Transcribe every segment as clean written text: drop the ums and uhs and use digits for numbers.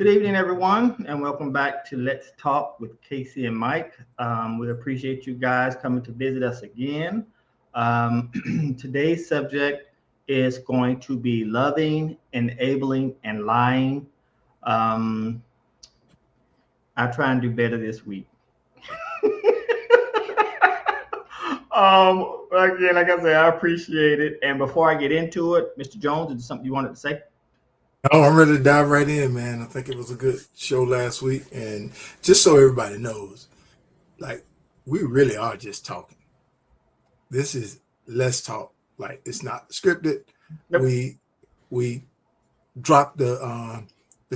Good evening, everyone, and welcome back to Let's Talk with Casey and Mike. We appreciate you guys coming to visit us again. Today's subject is going to be loving, enabling, and lying. Um, I try and do better this week. Again, like I said, I appreciate it. And before I get into it, Mr. Jones, is there something you wanted to say? Oh, I'm ready to dive right in, man. I think it was a good show last week. And just so everybody knows, like, we really are just talking. This is Let's Talk. Like, it's not scripted. Nope. We drop the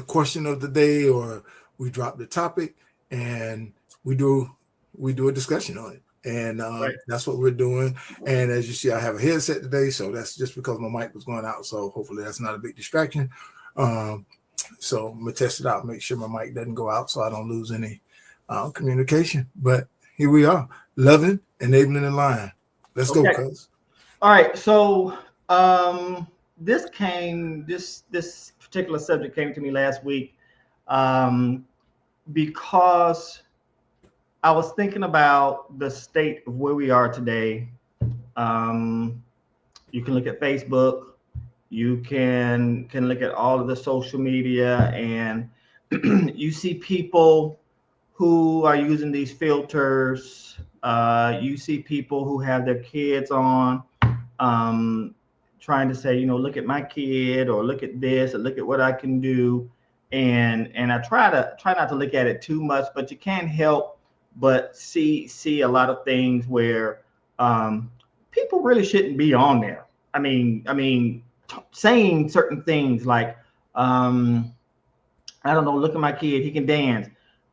question of the day, or we drop the topic, and we do we do a discussion on it. And Right. that's what we're doing. And as you see, I have a headset today, so that's just because my mic was going out. So hopefully that's not a big distraction. Um, so I'm gonna test it out, make sure my mic doesn't go out, so I don't lose any communication. But here we are, loving, enabling, and lying. Let's go, Okay. cuz. All right. So this particular subject came to me last week um, because I was thinking about the state of where we are today. Um, you can look at Facebook. You can look at all of the social media, and you see people who are using these filters. You see people who have their kids on, um, trying to say, look at my kid, or look at this, or look at what I can do. And I try not to look at it too much, but you can't help but see a lot of things where um, people really shouldn't be on there. Saying certain things like, um, I don't know, look at my kid, he can dance.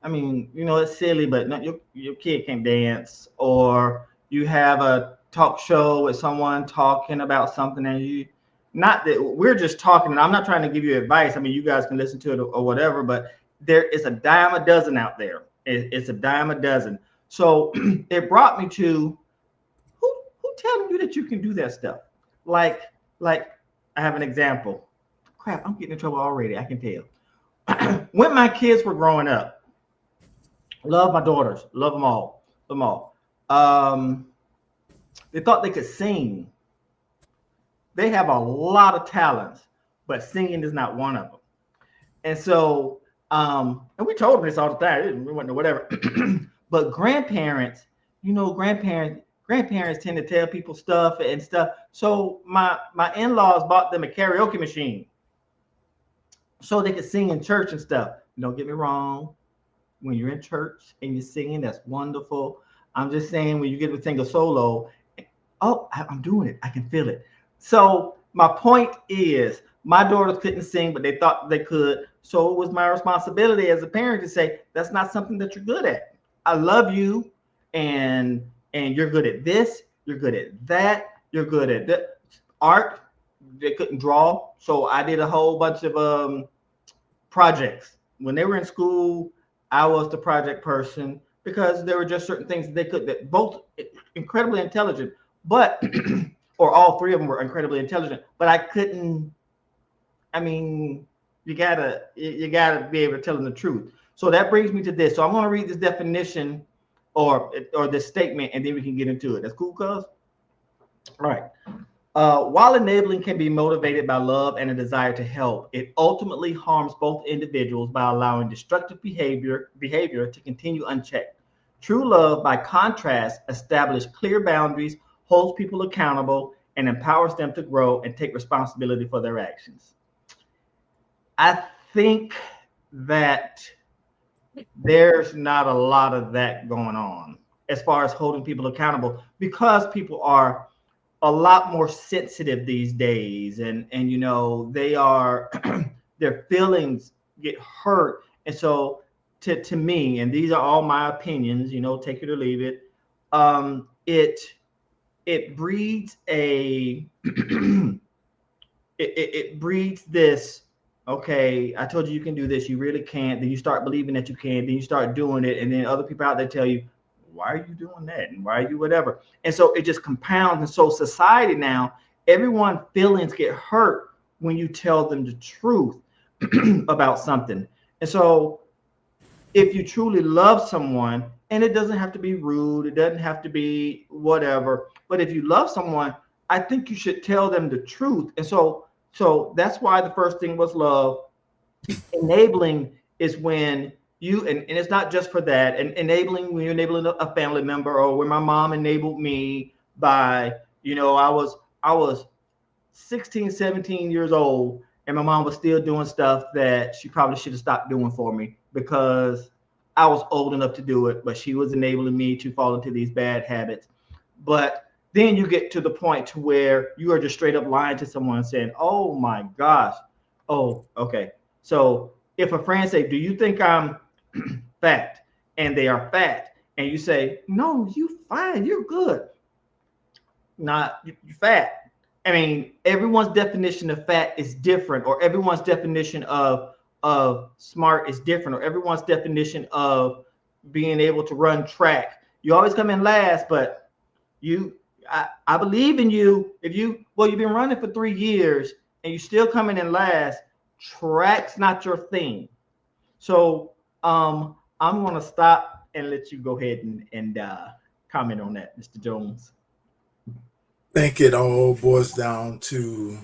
It's silly, but no, your kid can't dance. Or you have a talk show with someone talking about something, and not that we're just talking, and I'm not trying to give you advice. You guys can listen to it or whatever, but there is a dime a dozen out there. It's a dime a dozen. So it brought me to who telling you that you can do that stuff? Like, like I have an example. Crap, I'm getting in trouble already. I can tell. When my kids were growing up, love my daughters, love them all. Um, they thought they could sing. They have a lot of talents, but singing is not one of them. And so, and we told them this all the time. We went to whatever. But grandparents tend to tell people stuff and stuff. So my in-laws bought them a karaoke machine so they could sing in church and stuff. Don't get me wrong. When you're in church and you're singing, that's wonderful. I'm just saying, when you get to sing a solo, oh, I'm doing it. I can feel it. So my point is, my daughters couldn't sing, but they thought they could. So it was my responsibility as a parent to say, that's not something that you're good at. I love you, and you're good at this. You're good at that. You're good at art. They couldn't draw, so I did a whole bunch of projects. When they were in school, I was the project person, because there were just certain things that they could, that both incredibly intelligent, but or all three of them were incredibly intelligent, but I couldn't. I mean, you gotta be able to tell them the truth. So that brings me to this. So I'm going to read this definition, or this statement, and then we can get into it. That's cool, cuz. All right. While enabling can be motivated by love and a desire to help, it ultimately harms both individuals by allowing destructive behavior to continue unchecked. True love, by contrast, establishes clear boundaries, holds people accountable, and empowers them to grow and take responsibility for their actions. I think that there's not a lot of that going on as far as holding people accountable, because people are a lot more sensitive these days, and they are their feelings get hurt. And so, to me, and these are all my opinions, take it or leave it, it breeds a it breeds this. Okay, I told you you can do this, you really can't. Then you start believing that you can, then you start doing it, and then other people out there tell you, why are you doing that, and why are you whatever. And so it just compounds. And so society now, everyone feelings get hurt when you tell them the truth about something. And so if you truly love someone, and it doesn't have to be rude, it doesn't have to be whatever, but if you love someone, I think you should tell them the truth. And so that's why the first thing was love. Enabling is when you, and it's not just for that, and enabling when you're enabling a family member, or when my mom enabled me by, I was 16, 17 years old, and my mom was still doing stuff that she probably should have stopped doing for me because I was old enough to do it, but she was enabling me to fall into these bad habits. But then you get to the point to where you are just straight up lying to someone saying, "Oh my gosh, oh, okay." So if a friend say, "Do you think I'm fat?" and they are fat, and you say, "No, you fine, you're good." Not you fat. I mean, everyone's definition of fat is different, or everyone's definition of smart is different, or everyone's definition of being able to run track. You always come in last, but I believe in you. If you've been running for 3 years and you still coming in last, track's not your thing. So I'm gonna stop and let you go ahead and comment on that, Mr. Jones. I think it all boils down to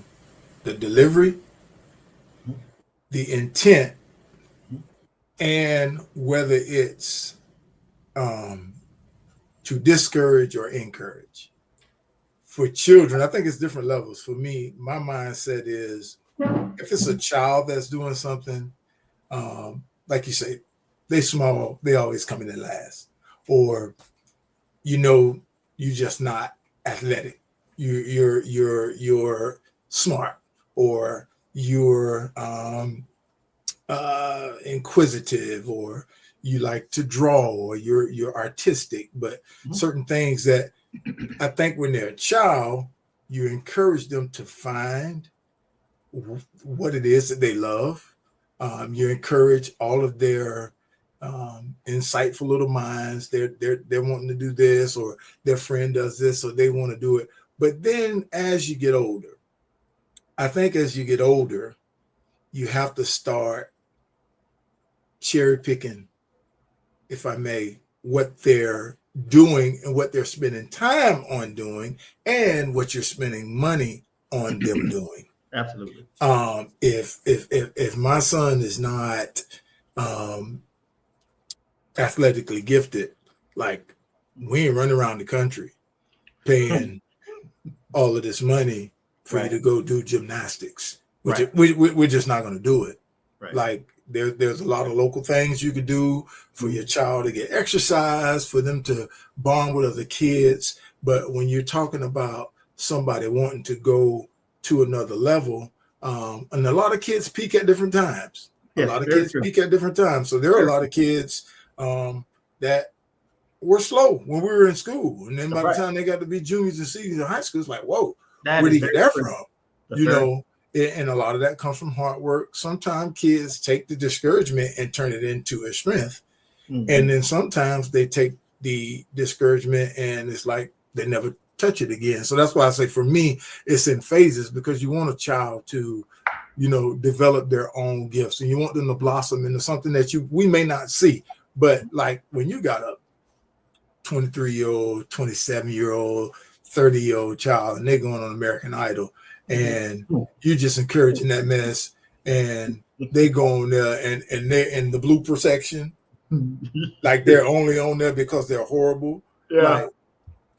the delivery, the intent, and whether it's to discourage or encourage. For children, I think it's different levels. For me, my mindset is if it's a child that's doing something, like you say, they small, they always coming in last, or you just not athletic. You're smart, or you're inquisitive, or you like to draw, or you're artistic. But certain things that I think when they're a child, you encourage them to find what it is that they love. You encourage all of their insightful little minds. They're wanting to do this, or their friend does this, or they want to do it. But then as you get older, I think as you get older, you have to start cherry picking, if I may, what they're doing and what they're spending time on doing, and what you're spending money on them doing. Absolutely. If my son is not athletically gifted, like, we ain't running around the country paying all of this money for you to go do gymnastics. We're just not going to do it. Right. Like, there's a lot of local things you could do for your child to get exercise, for them to bond with other kids. But when you're talking about somebody wanting to go to another level, and a lot of kids peak at different times. Yes, a lot of very kids true. peak at different times. So there are a lot of kids that were slow when we were in school. And then by the time they got to be juniors and seniors in high school, it's like, whoa, where did you get that from? And a lot of that comes from hard work. Sometimes kids take the discouragement and turn it into a strength. Mm-hmm. And then sometimes they take the discouragement and it's like they never touch it again. So that's why I say, for me, it's in phases, because you want a child to, develop their own gifts, and you want them to blossom into something that we may not see. But like when you got a 23-year-old, 27-year-old, 30-year-old child, and they're going on American Idol, and you just encouraging that mess, and they go on there and they're in the blooper section, like they're only on there because they're horrible. Yeah. Like,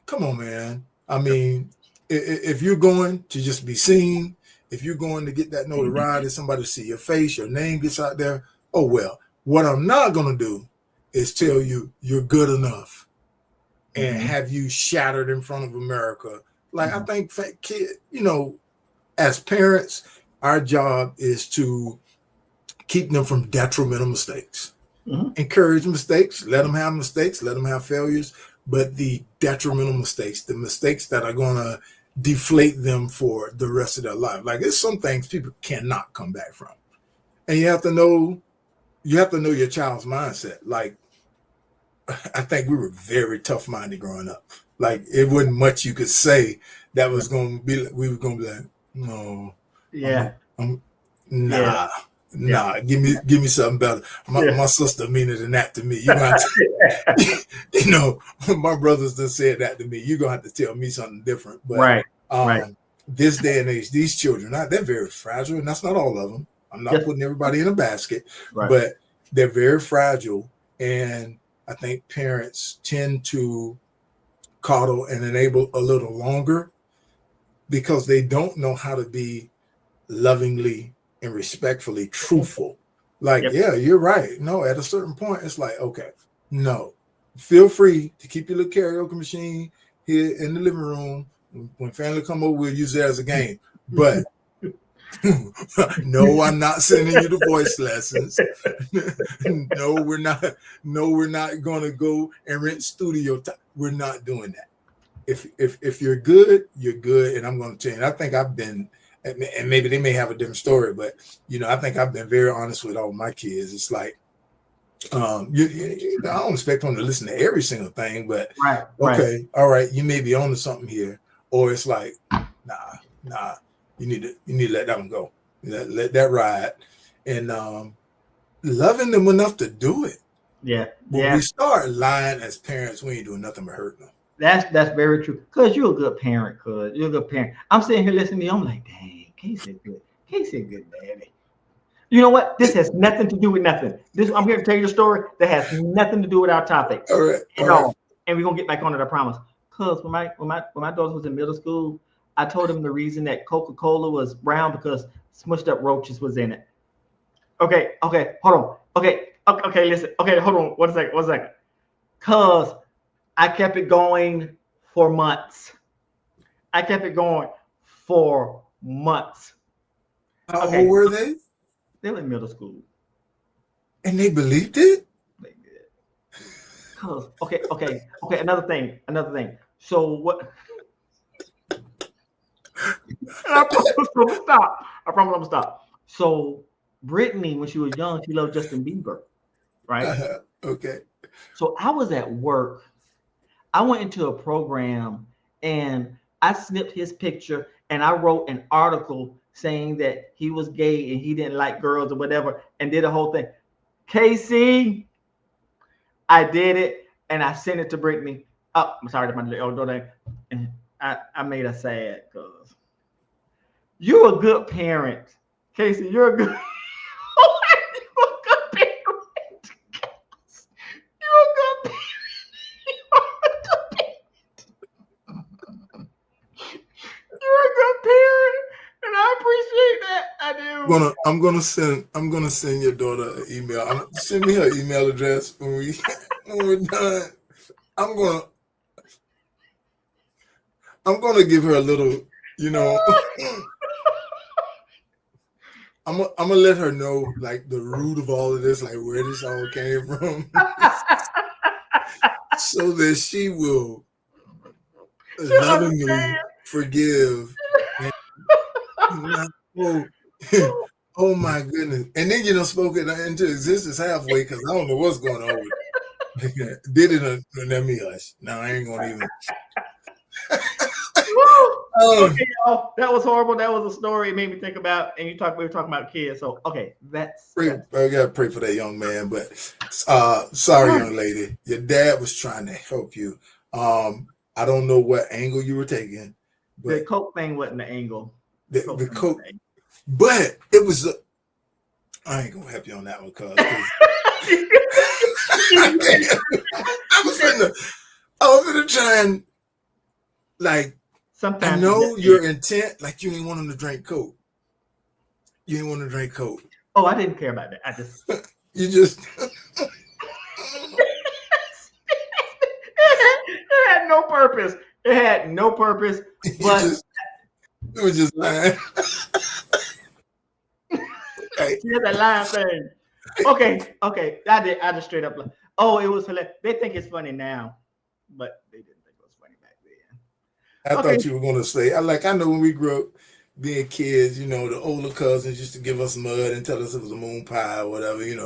come on, man. I mean, if you're going to just be seen, if you're going to get that notoriety, somebody to see your face, your name gets out there, oh well. What I'm not going to do is tell you you're good enough and have you shattered in front of America. Like, I think as parents, our job is to keep them from detrimental mistakes. Encourage mistakes, let them have mistakes, let them have failures, but the detrimental mistakes, the mistakes that are going to deflate them for the rest of their life. Like, there's some things people cannot come back from. And you have to know your child's mindset. Like, I think we were very tough-minded growing up. Like, it wasn't much you could say that was going to be, we were going to be like, no. Yeah. Nah. Nah, give me something better. My sister meaner than that to me. You gonna have to, you know, my brothers done said that to me. You're gonna have to tell me something different. But right. This day and age, these children, they're very fragile, and that's not all of them. I'm not putting everybody in a basket, but they're very fragile. And I think parents tend to coddle and enable a little longer because they don't know how to be lovingly and respectfully truthful. Like, yeah, you're right. No, at a certain point, it's like, okay, no, feel free to keep your little karaoke machine here in the living room. When family come over, we'll use it as a game. But no, I'm not sending you the voice lessons. No, we're not. No, we're not going to go and rent studio time. We're not doing that. If you're good, you're good, and I'm going to change. I think I've been, and maybe they may have a different story, but I think I've been very honest with all my kids. It's like, I don't expect them to listen to every single thing, but okay, all right, you may be on to something here, or it's like, nah, you need to let that one go, let that ride, and loving them enough to do it. When we start lying as parents, we ain't doing nothing but hurting them. That's very true. Cause you're a good parent. You're a good parent. I'm sitting here listening to you. I'm like, dang, Casey good. Casey good daddy. You know what? This has nothing to do with nothing. I'm here to tell you a story that has nothing to do with our topic. All right. And we're gonna get back on it, I promise. Cause when my daughter was in middle school, I told him the reason that Coca-Cola was brown because smushed up roaches was in it. Okay, hold on. Okay, listen. Okay, hold on. One second. Cause I kept it going for months. How old were they? They were in middle school. And they believed it? They did. Cause okay. Another thing. So what? I promise I'm gonna stop. So Brittany, when she was young, she loved Justin Bieber, right? Okay. So I was at work. I went into a program and I snipped his picture and I wrote an article saying that he was gay and he didn't like girls or whatever and did a whole thing. Casey, I did it and I sent it to Brittany. Oh, I'm sorry, my little name. And I made her sad because you're a good parent. Casey, you're a good parent. I'm gonna send your daughter an email. Send me her email address when we're done. I'm gonna give her a little, I'm gonna let her know like the root of all of this, like where this all came from, so that she will lovingly forgive. Oh my goodness. And then spoke it into existence halfway because I don't know what's going on with it. Did it let me hush. No, I ain't gonna even. Okay, y'all. That was horrible. That was a story it made me think about. And we were talking about kids. So okay, I gotta pray for that young man. But sorry, young lady. Your dad was trying to help you. I don't know what angle you were taking. But the Coke thing wasn't the angle. The Coke. But it was. I ain't gonna help you on that one, cuz. I was gonna try and like. Sometimes I know your intent. Like you didn't want him to drink Coke. Oh, I didn't care about that. I just. You just. It had no purpose. But it was just lying. She had that lying thing. Okay. I just straight up. Oh, it was hilarious. They think it's funny now, but they didn't think it was funny back then. I thought you were gonna say. I know when we grew up being kids, the older cousins used to give us mud and tell us it was a moon pie or whatever. Eat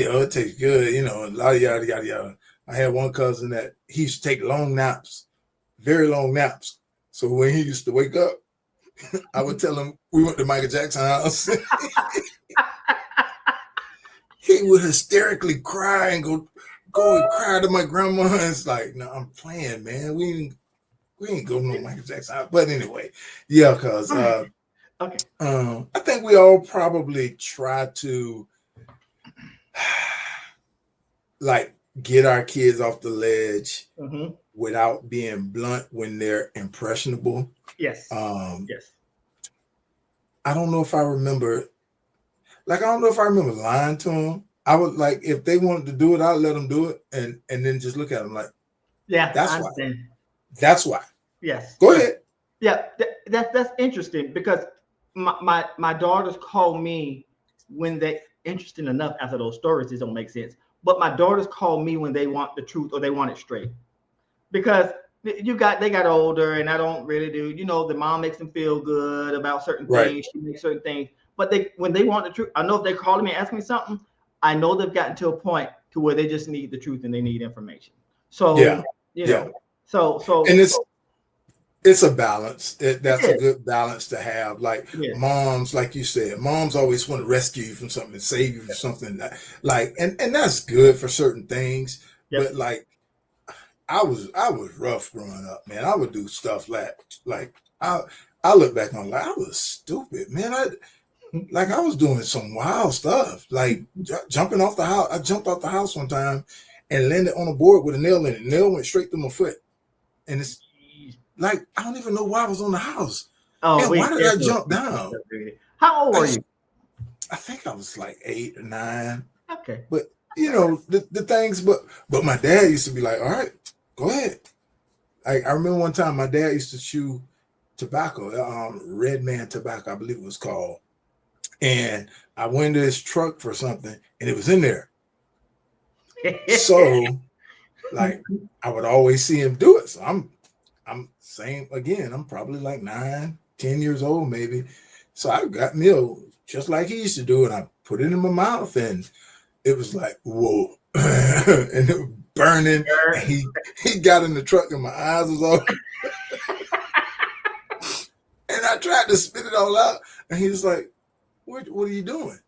it. Oh, it tastes good. A lot of yada yada yada. I had one cousin that he used to take long naps, very long naps. So when he used to wake up, I would tell him we went to Michael Jackson's house. he would hysterically cry and go and cry to my grandma. It's like, no, I'm playing, man. We ain't go no Michael Jackson. But anyway, yeah, because Okay. I think we all probably try to like get our kids off the ledge without being blunt when they're impressionable. Yes. Yes. I don't know if I remember. Like, I don't know if I remember lying to them. I would like, if they wanted to do it, I'd let them do it, and then just look at them like, yeah, that's why. That's why. Yes. Go ahead. Yeah, that's interesting because my daughters call me when they interesting enough after those stories. These don't make sense, but my daughters call me when they want the truth or they want it straight, because they got older and I don't really do. You know, the mom makes them feel good about certain things. She makes certain things. But when they want the truth, I know if they're calling me asking me something, I know they've gotten to a point to where they just need the truth and they need information. So you know, so and it's a balance. That's a good balance to have. Like moms, like you said, moms always want to rescue you from something and save you from something. Like, and that's good for certain things. But like, I was rough growing up, man. I would do stuff like I look back on like I was stupid, man. I was doing some wild stuff, like jumping off the house. I jumped off the house one time and landed on a board with a nail in it. Nail went straight through my foot, and it's like I don't even know why I was on the house. Oh, and why did I jump down? How old were you? I think I was like 8 or 9. Okay, but you know the things. But my dad used to be like, "All right, go ahead." I remember one time my dad used to chew tobacco, Red Man tobacco, I believe it was called. And I went to his truck for something, and it was in there. So, like, I would always see him do it. So I'm same again. I'm probably like 9, 10 years old, maybe. So I got meal just like he used to do, and I put it in my mouth, and it was like, whoa, and it was burning. And he got in the truck, and my eyes was open. And I tried to spit it all out, and he was like, What are you doing?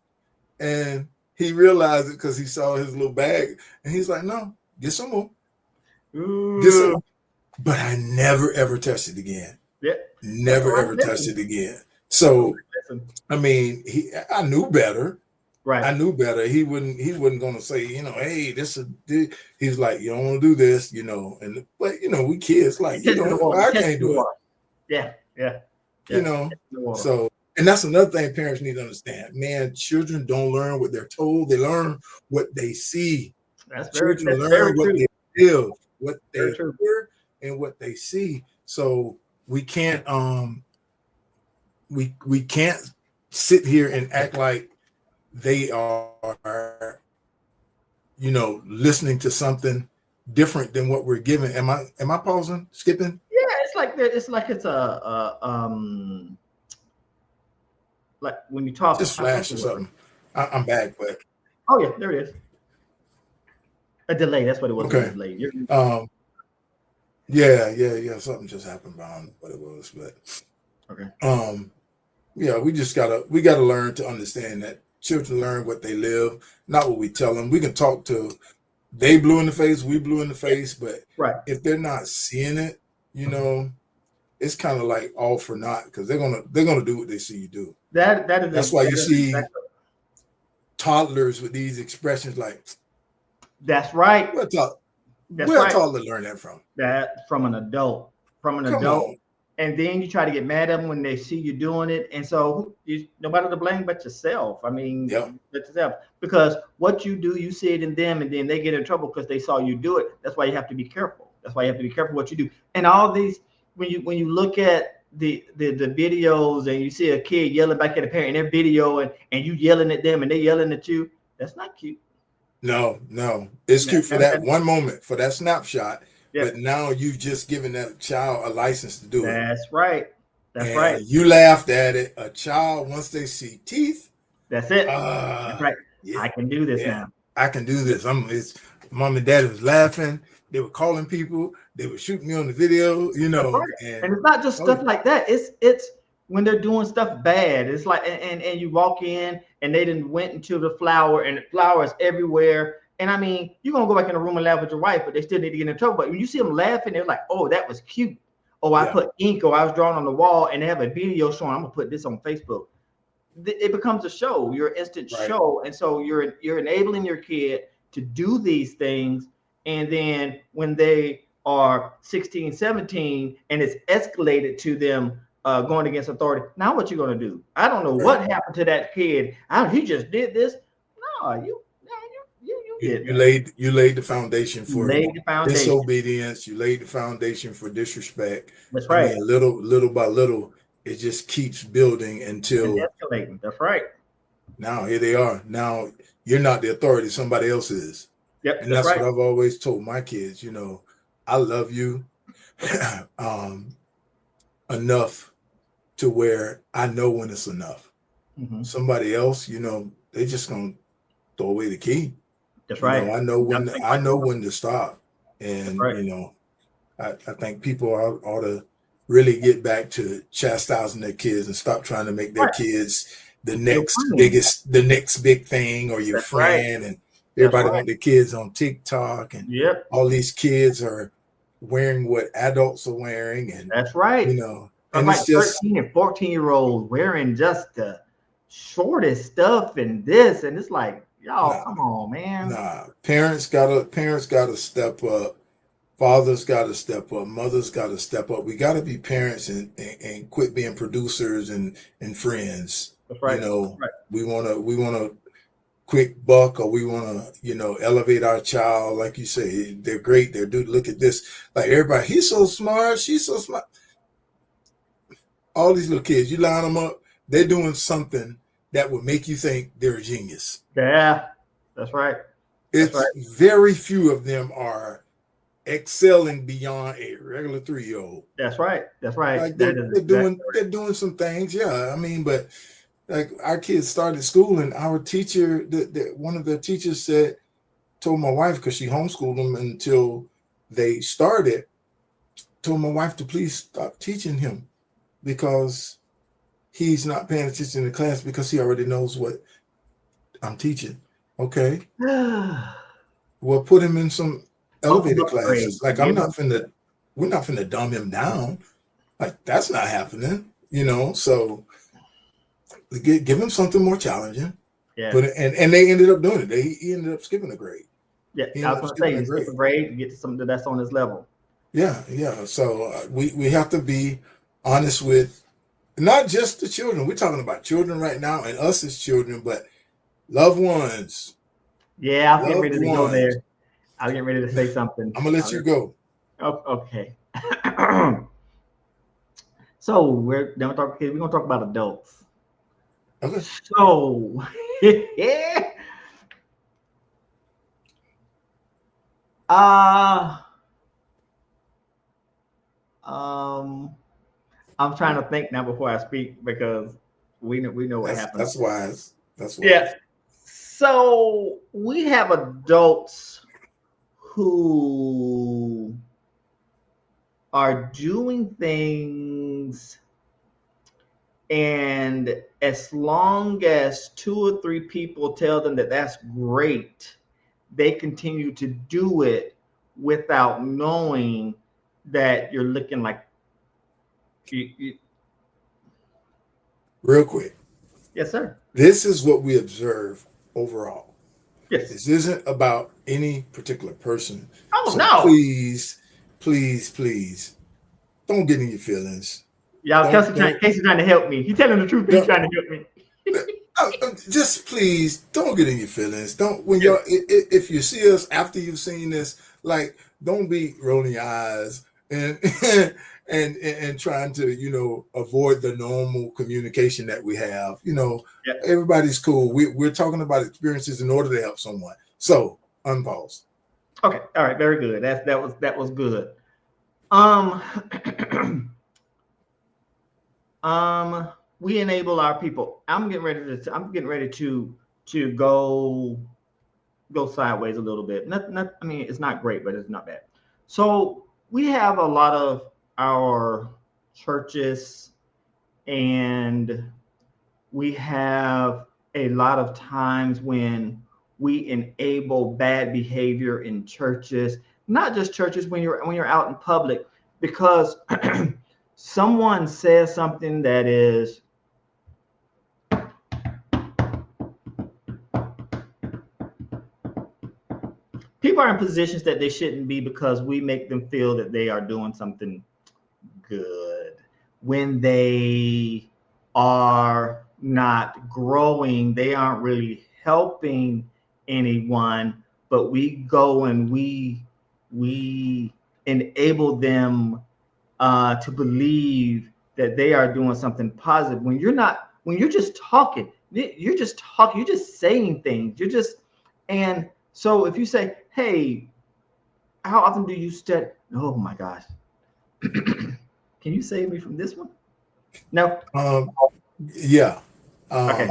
And he realized it because he saw his little bag, and he's like, "No, get some more." Get some more. But I never ever touched it again. Never ever touched it again. So I mean, I knew better. Right. I knew better. He wasn't gonna say, hey, he's like, you don't want to do this, but we kids like, I can't do it. Yeah. So. And that's another thing parents need to understand. Man, children don't learn what they're told. They learn what they see. Children learn what they feel, what they hear, and what they see. So we can't we can't sit here and act like they are listening to something different than what we're given. Am I pausing, skipping? Yeah, it's like it's like when you talk, just flash or something. I'm back, but oh yeah, there it is. A delay. That's what it was. Okay. Delay. Yeah. Something just happened behind what it was, but okay. Yeah, we gotta learn to understand that children learn what they live, not what we tell them. We can talk to they blue in the face, we blue in the face, but if they're not seeing it, it's kind of like all for naught because they're gonna do what they see you do. That's why you see toddlers with these expressions like. That's right. Where toddler learn that from? That from an adult. Come on. And then you try to get mad at them when they see you doing it, and so nobody to blame but yourself. I mean, but yourself, because what you do, you see it in them, and then they get in trouble because they saw you do it. That's why you have to be careful. That's why you have to be careful what you do. And all these. When you look at the videos and you see a kid yelling back at a parent in their video and you yelling at them and they yelling at you, that's not cute. No, it's cute for that one moment, for that snapshot. But now you've just given that child a license to do it. That's right. That's right. You laughed at it. A child, once they see teeth, that's it. That's right. Yeah, I can do this now. I can do this. Mom and dad was laughing. They were calling people. They were shooting me on the video, and it's not just stuff like that. It's when they're doing stuff bad. It's like, and you walk in and they didn't went into the flour and flowers everywhere. And I mean, you're gonna go back in the room and laugh with your wife, but they still need to get in trouble. But when you see them laughing, they're like, oh, that was cute. Oh, I put ink, or I was drawing on the wall, and they have a video showing, I'm gonna put this on Facebook. It becomes a show, your instant show. And so you're enabling your kid to do these things. And then when they are 16, 17, and it's escalated to them going against authority, now what you gonna do? I don't know what happened to that kid. He just did this. No, you laid the foundation for disobedience. You laid the foundation for disrespect. That's right. And little by little, it just keeps building until escalating. That's right. Now here they are. Now you're not the authority; somebody else is. Yep. And that's what I've always told my kids. You know, I love you enough to where I know when it's enough. Mm-hmm. Somebody else, you know, they just gonna throw away the key. That's right. You know, I know when to stop. And you know, I think people ought to really get back to chastising their kids and stop trying to make their kids the next big thing, or your friend. And everybody want their kids on TikTok, and all these kids are wearing what adults are wearing. And that's right. You know, and like 13 and 14-year-olds wearing just the shortest stuff and this, and it's like, y'all, come on, man. Parents gotta step up. Fathers gotta step up. Mothers gotta step up. We gotta be parents and quit being producers and friends. That's right. You know, we wanna quick buck, or we wanna, you know, elevate our child. Like you say, they're great. They're dude. Look at this. Like everybody, he's so smart. She's so smart. All these little kids, you line them up, they're doing something that would make you think they're a genius. Yeah, that's right. Very few of them are excelling beyond a regular 3-year-old. That's right. That's right. Like they're doing some things. Yeah, I mean, but like our kids started school, and our teacher, one of the teachers told my wife, because she homeschooled them until they started, told my wife to please stop teaching him, because he's not paying attention to class because he already knows what I'm teaching. Okay. Well, put him in some elevated classes. Like we're not finna dumb him down. Like that's not happening, you know. So give him something more challenging. Yeah. And they ended up doing it. He ended up skipping a grade. Yeah, I was gonna say skip a grade to get to something that's on his level. Yeah. So we have to be honest with not just the children. We're talking about children right now, and us as children, but loved ones. Yeah, I was getting ready to go there. I was getting ready to say something. I'm gonna let you go. Oh, okay. So we're gonna talk about adults. Okay. So yeah. I'm trying to think now before I speak, because we know what happens. That's wise. Yeah. So we have adults who are doing things, and as long as 2 or 3 people tell them that that's great, they continue to do it without knowing that you're looking like Real quick. Yes, sir. This is what we observe overall. Yes. This isn't about any particular person. Oh, so no. Please, don't get in your feelings. Y'all, Casey's trying to help me. He's telling the truth. He's trying to help me. Just please don't get in your feelings. If you see us after you've seen this, like, don't be rolling your eyes and and trying to, you know, avoid the normal communication that we have. You know, everybody's cool. We're talking about experiences in order to help someone. So unpause. Okay. All right. Very good. That was good. We enable our people. I'm getting ready to go sideways a little bit. I mean, it's not great, but it's not bad. So we have a lot of our churches, and we have a lot of times when we enable bad behavior in churches, not just churches, when you're out in public, because someone says something that is people are in positions that they shouldn't be because we make them feel that they are doing something good when they are not growing. They aren't really helping anyone, but we go and we enable them to believe that they are doing something positive when you're not, when you're just talking, you're just saying things, and so if you say, hey, how often do you study? Oh my gosh. Can you save me from this one? No. Yeah. Okay.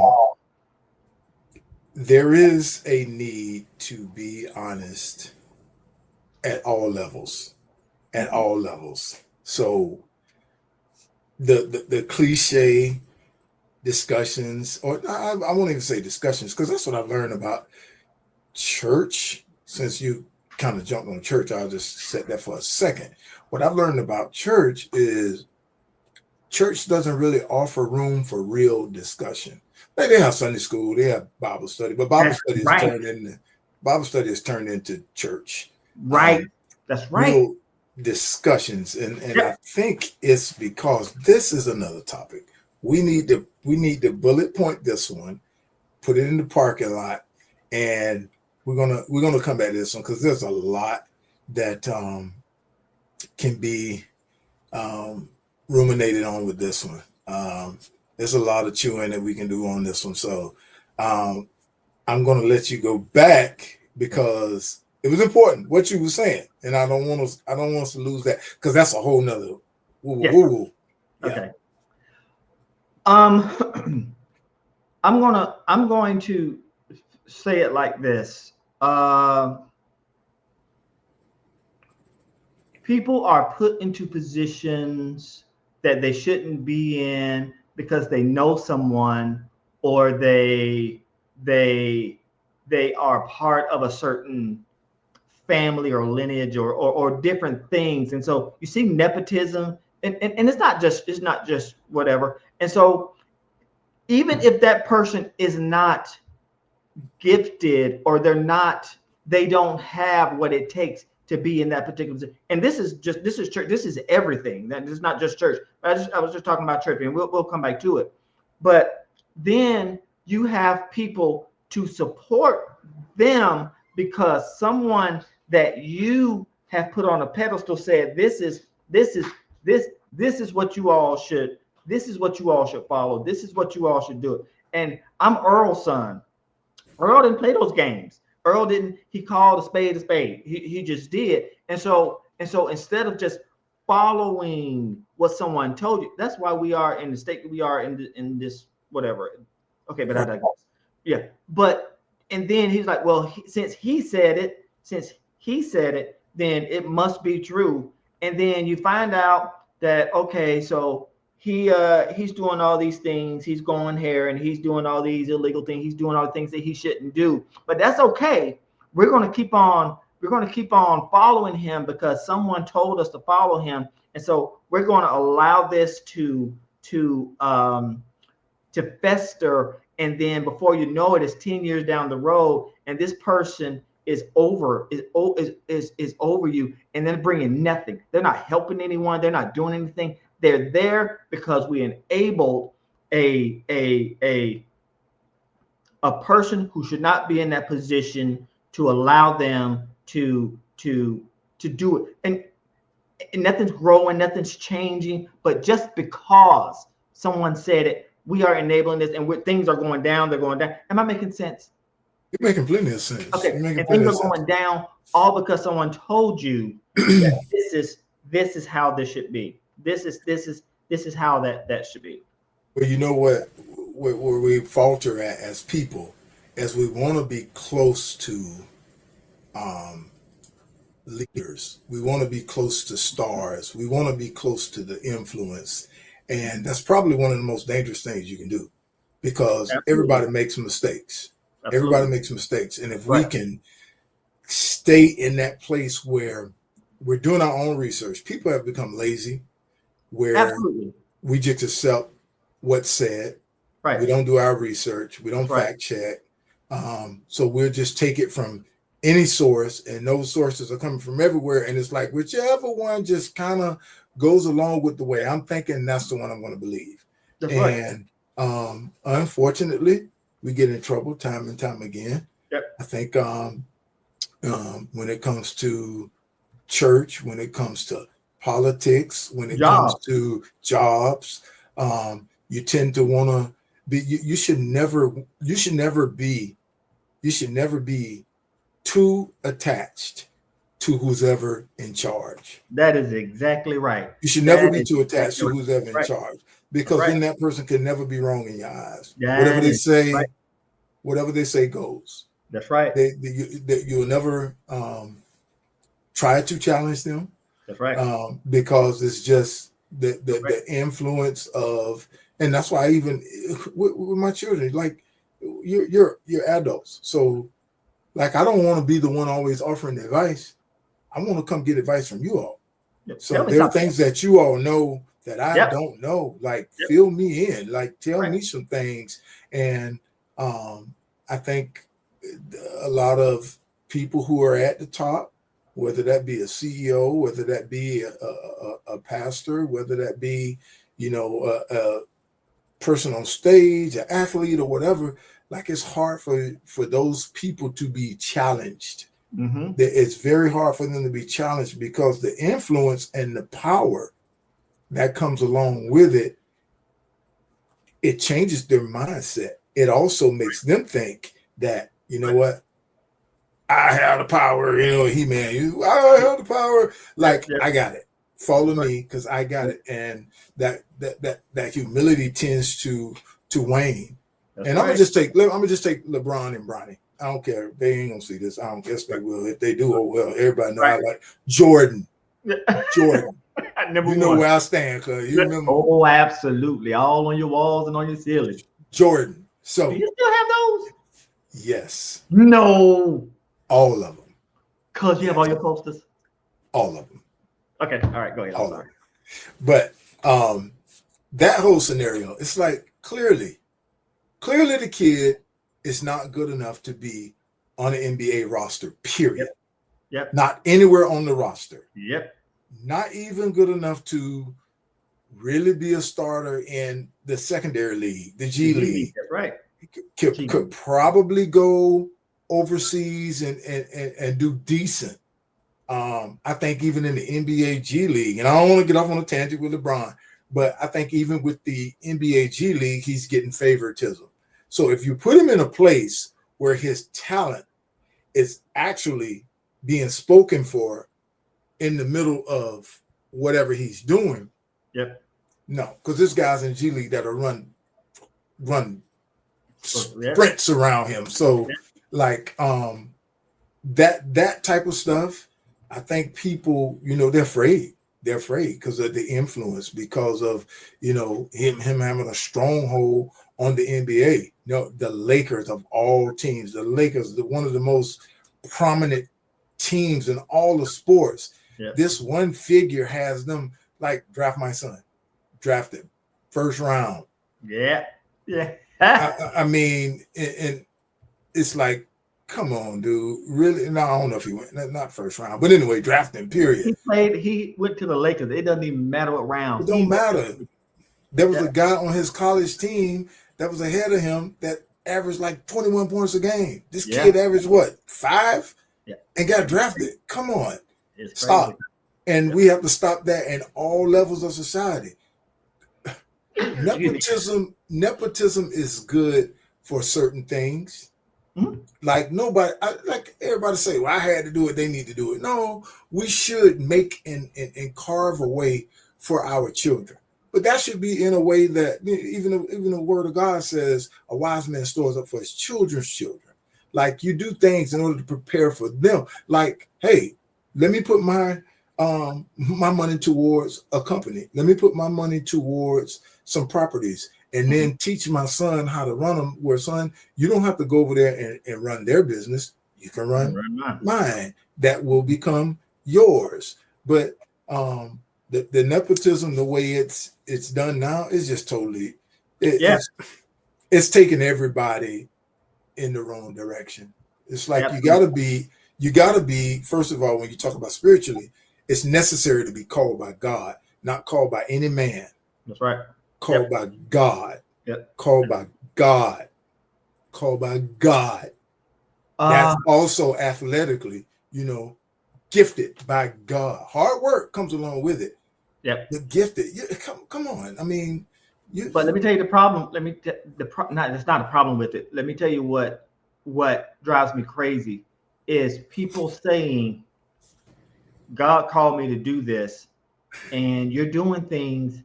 There is a need to be honest at all levels. At all levels. So the cliche discussions, or I won't even say discussions, because that's what I've learned about church. Since you kind of jumped on church, I'll just set that for a second. What I've learned about church is church doesn't really offer room for real discussion. Like they have Sunday school, they have Bible study, but Bible study is turned into church. Right. That's right. Real discussions, and I think it's because this is another topic. We need to bullet point this one, put it in the parking lot, and we're gonna come back to this one because there's a lot that can be ruminated on with this one. There's a lot of chewing that we can do on this one. So I'm going to let you go back because it was important what you were saying, and I don't want us to lose that because that's a whole nother. Yeah. Okay. I'm going to say it like this. People are put into positions that they shouldn't be in because they know someone, or they are part of a certain family or lineage or different things. And so you see nepotism, and it's not just whatever. And so even if that person is not gifted, or they don't have what it takes to be in that particular position. And this is church. This is everything. That is not just church. I was just talking about church, and we'll come back to it. But then you have people to support them because someone that you have put on a pedestal said, this is what you all should. This is what you all should follow. This is what you all should do. And I'm Earl's son. Earl didn't play those games. Earl didn't. He called a spade a spade. He just did. And so instead of just following what someone told you, that's why we are in the state that we are in this whatever. Okay, but I digress. Yeah, but and then he's like, well, since he said it, then it must be true. And then you find out that okay, so he's doing all these things. He's going here and he's doing all these illegal things. He's doing all the things that he shouldn't do. But that's okay. We're going to keep on following him because someone told us to follow him. And so we're going to allow this to fester. And then before you know it, it's 10 years down the road, and this person is over you, and they're bringing nothing. They're not helping anyone. They're not doing anything. They're there because we enabled a person who should not be in that position to allow them to do it. And nothing's growing, nothing's changing. But just because someone said it, we are enabling this, and things are going down. They're going down. Am I making sense? You're making plenty of sense. Okay, and things are going down all because someone told you that this is how this should be. This is how that should be. Well, you know what, where we falter at as people, as we want to be close to leaders. We want to be close to stars. We want to be close to the influence, and that's probably one of the most dangerous things you can do, because Absolutely. everybody makes mistakes. Absolutely. Everybody makes mistakes. And if we Right. can stay in that place where we're doing our own research, people have become lazy, where Absolutely. we just accept what's said. Right. We don't do our research. We don't That's right. fact check. So we'll just take it from any source, and those sources are coming from everywhere. And it's like whichever one just kind of goes along with the way I'm thinking, that's the one I'm going to believe. That's right. And unfortunately, we get in trouble time and time again. Yep. I think when it comes to church, when it comes to politics, when it comes to jobs, you tend to want to be. You should never be too attached to who's ever in charge. That is exactly right. You should never be too attached to who's ever in charge, because then that person can never be wrong in your eyes. Whatever they say goes. That's right. You'll never try to challenge them. That's right. Because it's just the influence of, and that's why even with my children, like you're adults, so like I don't want to be the one always offering the advice. I want to come get advice from you all. So there are things that you all know that I don't know. Like fill me in, like tell me some things. And I think a lot of people who are at the top, whether that be a CEO, whether that be a pastor, whether that be, a person on stage, an athlete or whatever, like it's hard for those people to be challenged. Mm-hmm. It's very hard for them to be challenged because the influence and the power that comes along with it, it changes their mindset. It also makes them think that, you know what, I have the power, He-Man, I have the power. Like, I got it. Follow me because I got it. And that humility tends to wane. And I'm gonna just take LeBron and Bronny. I don't care. They ain't gonna see this. I don't guess they will. If they do, oh well. Everybody know I like Jordan. Jordan. Number you know one. where I stand, cuz you remember. Oh, absolutely. All on your walls and on your ceiling. Jordan. So do you still have those? Yes. No. All of them. Cause you have all your posters. All of them. Okay. All right. Go ahead. All of them. But that whole scenario, it's like clearly the kid is not good enough to be on an NBA roster, period. Yep. Not anywhere on the roster. Yep. Not even good enough to really be a starter in the secondary league, the G League. That's right. Could probably go overseas and do decent. I think even in the NBA G League, and I don't want to get off on a tangent with LeBron, but I think even with the NBA G League, he's getting favoritism. So if you put him in a place where his talent is actually being spoken for in the middle of whatever he's doing, no, because there's guys in G League that are run sprints around him. So like that type of stuff, I think people, they're afraid. They're afraid because of the influence, because of him having a stronghold on the NBA. The Lakers of all teams, the Lakers, one of the most prominent teams in all the sports. This one figure has them like, draft my son, draft him, first round. I mean, and it's like, come on, dude. Really? No, I don't know if he went, not first round, but anyway, draft him, period. He went to the Lakers. It doesn't even matter what round. It don't matter. There was a guy on his college team that was ahead of him that averaged like 21 points a game. This kid averaged what, 5? And got drafted. Come on. Stop. And we have to stop that in all levels of society. Nepotism is good for certain things. Mm-hmm. Like like everybody say, well, I had to do it, they need to do it. No, we should make and carve a way for our children. But that should be in a way that even the word of God says a wise man stores up for his children's children. Like you do things in order to prepare for them. Like, hey, let me put my money towards a company. Let me put my money towards some properties. and then teach my son how to run them. Where, son, you don't have to go over there and run their business. You can run mine. That will become yours. But the nepotism, the way it's done now, is just totally it's taking everybody in the wrong direction. It's like you gotta be, first of all, when you talk about spiritually, it's necessary to be called by God, not called by any man. That's right. Called by God. Yep. Called by God. Called by God. That's also athletically, gifted by God. Hard work comes along with it. Yep. The gifted. Come on. I mean, but let me tell you the problem. It's not a problem with it. Let me tell you what drives me crazy is people saying, God called me to do this, and you're doing things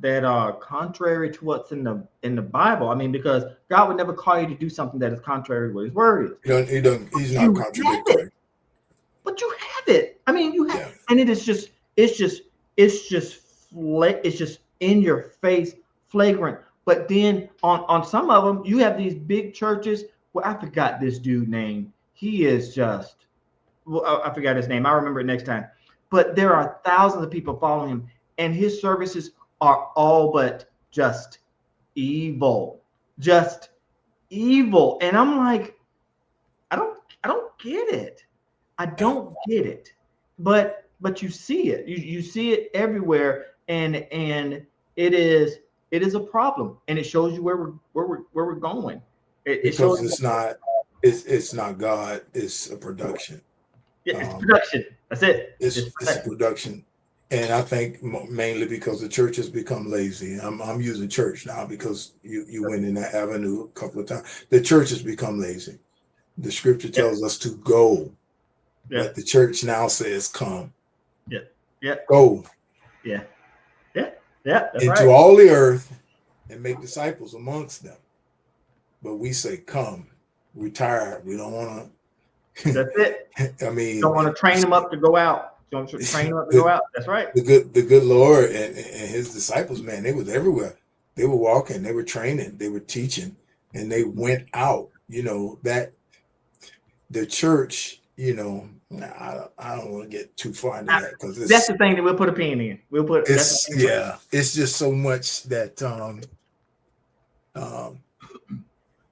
that are contrary to what's in the Bible. I mean, because God would never call you to do something that is contrary to what His word is. He's not contradictory. But you have it. I mean, you have, and it's just in your face, flagrant. But then on some of them, you have these big churches. Well, I forgot this dude name. He is just, well, I forgot his name. I'll remember it next time. But there are thousands of people following him, and his services are all but just evil. And I'm like, I don't get it. I don't get it. But you see it. You see it everywhere, and it is a problem, and it shows you where we're going. Because it's not God, it's a production. It's production. That's it. It's a production. And I think mainly because the church has become lazy. I'm using church now because you went in that avenue a couple of times. The church has become lazy. The scripture tells us to go. But the church now says come. Go. That's into right. all the earth and make disciples amongst them. But we say come. We're tired. We don't want to. That's it. I mean, don't want to train them up to go out. Don't train them up to go out. That's right. The good Lord and His disciples, man, they was everywhere. They were walking, they were training, they were teaching, and they went out. That the church, I don't want to get too far into that because that's the thing that we'll put a pin in. It's just so much that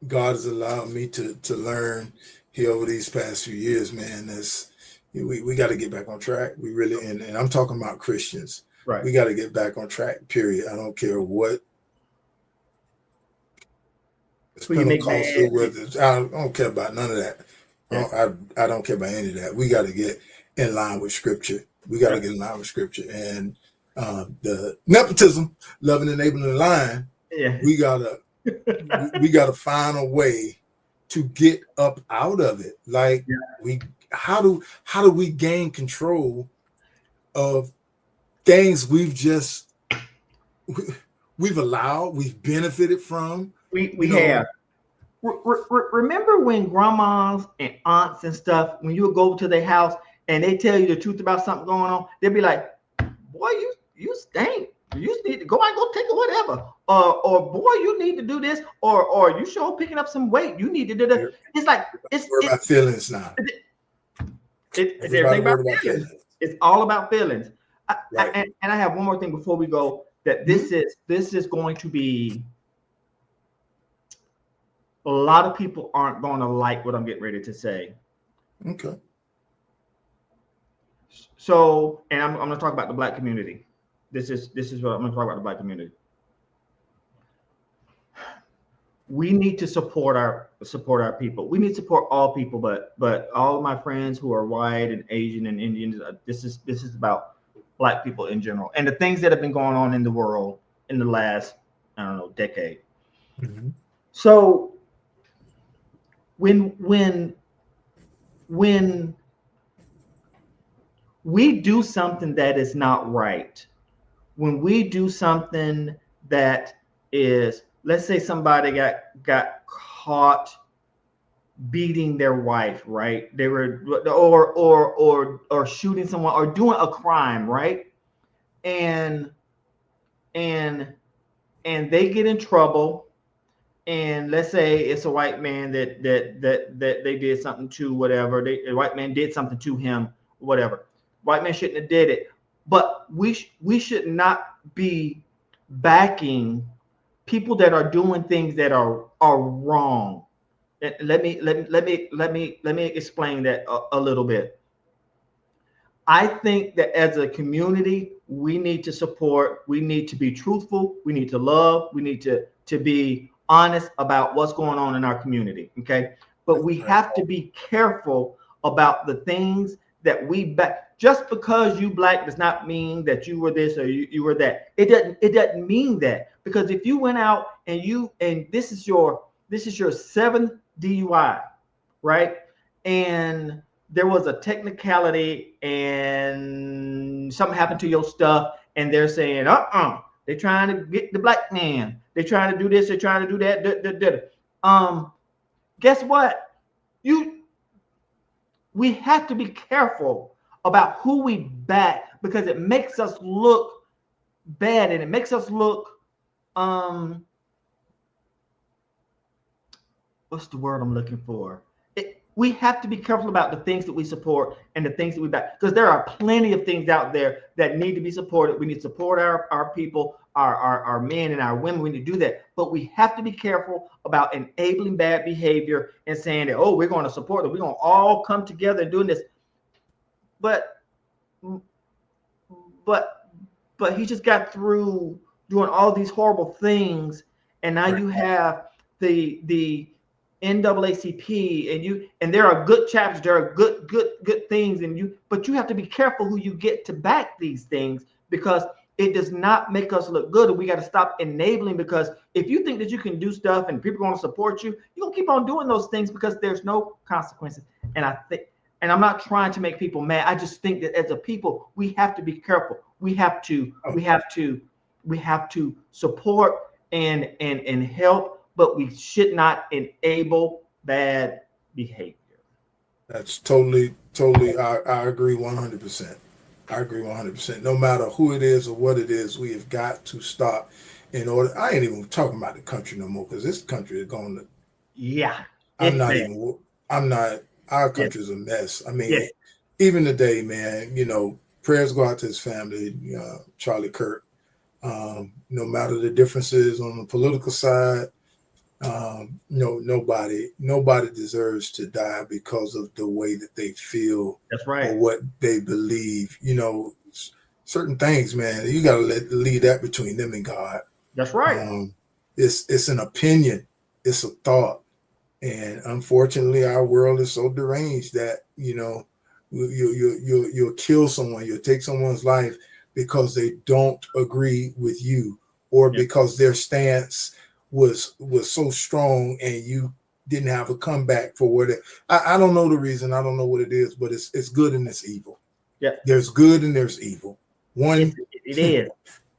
God has allowed me to learn here over these past few years, man. We got to get back on track. We really, and I'm talking about Christians. Right. We got to get back on track, period. I don't care what. It's Pentecostal, I don't care about none of that. Yeah. I don't care about any of that. We got to get in line with Scripture. We got to get in line with Scripture. And the nepotism, loving, enabling, the line, we gotta find a way to get up out of it. Like how do we gain control of things we've allowed, we've benefited from? We have. Remember when grandmas and aunts and stuff, when you would go to their house and they tell you the truth about something going on, they'd be like, boy, you stink. You need to go out and go take it, whatever. Or boy, you need to do this, or you sure picking up some weight. You need to do that. It's like it's about feelings now. It's everything about feelings. It's all about feelings. And I have one more thing before we go. That this is going to be. A lot of people aren't going to like what I'm getting ready to say. Okay. So, and I'm going to talk about the Black community. This is what I'm going to talk about the Black community. We need to support our people. We need to support all people, but all of my friends who are white and Asian and Indians. This is about Black people in general and the things that have been going on in the world in the last decade. Mm-hmm. So. When we do something that is not right, when we do something that is, let's say somebody got caught beating their wife, right? They were or shooting someone or doing a crime, right? And and they get in trouble, and let's say it's a white man that they did something to, whatever, a white man did something to him, whatever. White man shouldn't have did it, but we should not be backing people that are doing things that are wrong. Let me explain that a little bit. I think that as a community, we need to support, we need to be truthful, we need to love, we need to be honest about what's going on in our community. Okay. But we have to be careful about the things that we back. Just because you black does not mean that you were this or you were that. It doesn't mean that, because if you went out and this is your 7th DUI, right? And there was a technicality and something happened to your stuff, and they're saying, they're trying to get the black man. They're trying to do this. They're trying to do that. Guess what? We have to be careful about who we back, because it makes us look bad, and it makes us look, what's the word I'm looking for? We have to be careful about the things that we support and the things that we back, because there are plenty of things out there that need to be supported. We need to support our people, our men and our women. We need to do that, but we have to be careful about enabling bad behavior and saying that, we're going to support it, we're going to all come together and doing this. But he just got through doing all these horrible things, and now you have the NAACP, and there are good chapters, there are good things, but you have to be careful who you get to back these things, because it does not make us look good. And we got to stop enabling, because if you think that you can do stuff and people are going to support you, you're going to keep on doing those things because there's no consequences. And I'm not trying to make people mad. I just think that as a people, we have to be careful. We have to support and help, but we should not enable bad behavior. That's totally. I agree 100%. I agree 100%. No matter who it is or what it is, we have got to stop in order. I ain't even talking about the country no more, because this country is going to. Yeah. Our country is a mess. I mean, even today, man, prayers go out to his family, Charlie Kirk. No matter the differences on the political side, nobody deserves to die because of the way that they feel. That's right. Or what they believe. Certain things, man, you got to leave that between them and God. That's right. It's an opinion. It's a thought. And unfortunately, our world is so deranged that, you'll kill someone, you'll take someone's life because they don't agree with you, or because their stance was so strong and you didn't have a comeback for what I don't know the reason. I don't know what it is, but it's good and it's evil. Yeah. There's good and there's evil. One, it is.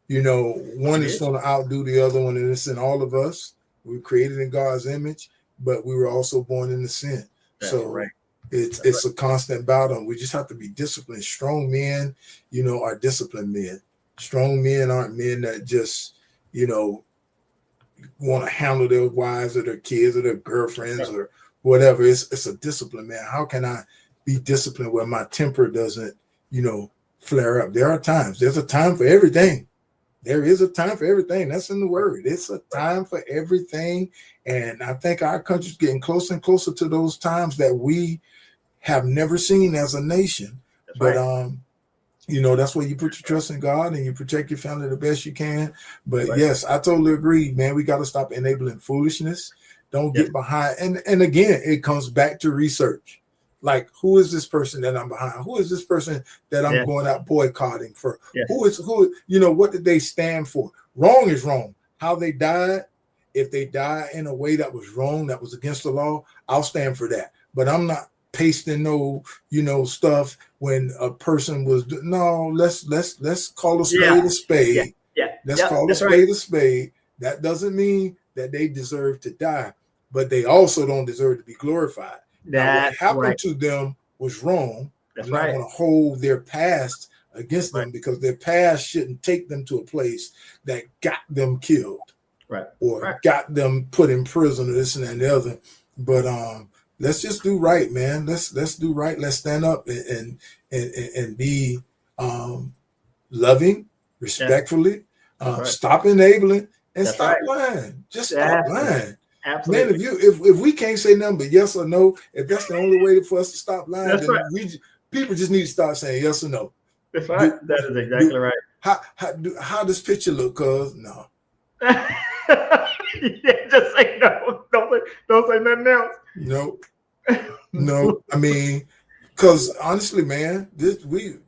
One is going to outdo the other one, and it's in all of us. We're created in God's image, but we were also born into sin. That's so right. It's a constant battle. We just have to be disciplined. Strong men, are disciplined men. Strong men aren't men that just, want to handle their wives or their kids or their girlfriends or whatever. It's a discipline, man. How can I be disciplined where my temper doesn't, flare up? There's a time for everything. There is a time for everything. That's in the word. It's a time for everything. And I think our country's getting closer and closer to those times that we have never seen as a nation. That's but right. That's where you put your trust in God and you protect your family the best you can. But yes, I totally agree, man. We got to stop enabling foolishness. Don't get behind. And again, it comes back to research. Like, who is this person that I'm behind? Who is this person that I'm going out boycotting for? Who, what did they stand for? Wrong is wrong. How they died, if they die in a way that was wrong, that was against the law, I'll stand for that. But I'm not pasting stuff when a person was let's call a spade a spade. Let's call a spade a spade. That doesn't mean that they deserve to die, but they also don't deserve to be glorified. Now, what happened to them was wrong. I'm not going to hold their past against them, because their past shouldn't take them to a place that got them killed. Right. or Right. got them put in prison or this and that and the other. But let's just do right, man. Let's do right. Let's stand up and be loving, respectfully, That's right. stop enabling, and That's stop right. lying. Just stop Absolutely. lying. Man, Absolutely. if we can't say nothing but yes or no, if that's the only way for us to stop lying, That's then right. people just need to start saying yes or no. That's right. That is exactly right. How does picture look? Cause no. Yeah, just say no. Don't say nothing else. No. No. I mean, cause honestly, man, this in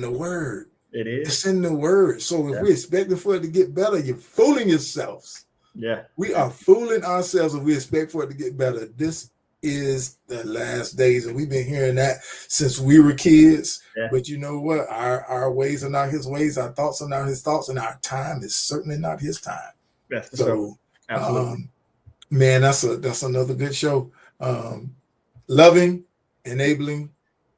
the word. It is. It's in the word. So if we're expecting for it to get better, you're fooling yourselves. Yeah. We are fooling ourselves if we expect for it to get better. This is the last days, and we've been hearing that since we were kids. Yeah. But you know what? Our ways are not his ways, our thoughts are not his thoughts, and our time is certainly not his time. That's for So sure. Absolutely. man, that's another good show. Loving, enabling,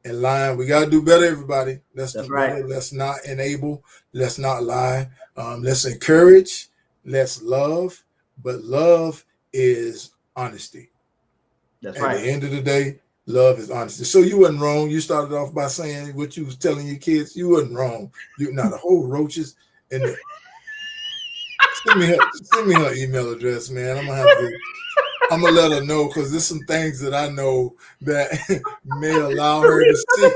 and lying. We gotta do better, everybody. Let's do better. Let's not enable. Let's not lie. Let's encourage. Let's love. But love is honesty. That's At right. the end of the day, love is honesty. So you wasn't wrong. You started off by saying what you was telling your kids. You wasn't wrong. You not the whole roaches and the, send me her email address, man. I'm gonna let her know because there's some things that I know that may allow her to see.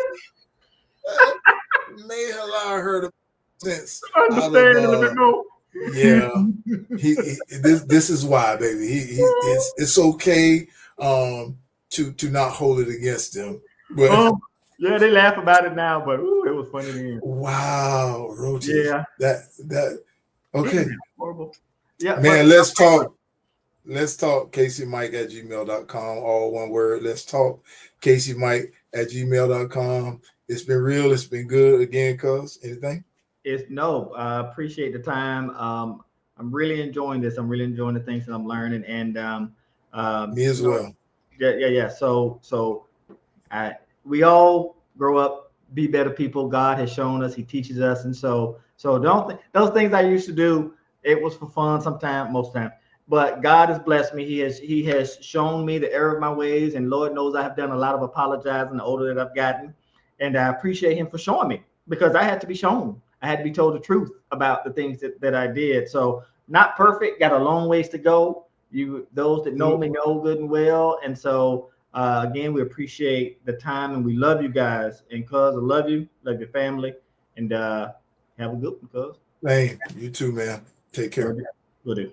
May allow her to sense understand a little bit more. Yeah, this is why, baby. It's okay to not hold it against him. But yeah, they laugh about it now, but it was funny then. Wow, roaches. Yeah. That okay. Horrible. Yeah, man. Let's talk. CaseyMike@gmail.com. All one word. Let's talk. CaseyMike@gmail.com. It's been real. It's been good. Again, cuz anything? I appreciate the time. I'm really enjoying this. I'm really enjoying the things that I'm learning, and me as well. Yeah. So we all grow up, be better people. God has shown us. He teaches us, and so those things I used to do. It was for fun sometimes, most times. But God has blessed me. He has shown me the error of my ways, and Lord knows I have done a lot of apologizing the older that I've gotten, and I appreciate Him for showing me because I had to be shown. I had to be told the truth about the things that I did. So not perfect, got a long ways to go. Those that know me know good and well. And so again, we appreciate the time and we love you guys. And cuz I love you, love your family, and have a good one, cuz. Hey, you too, man. Take care. Will do.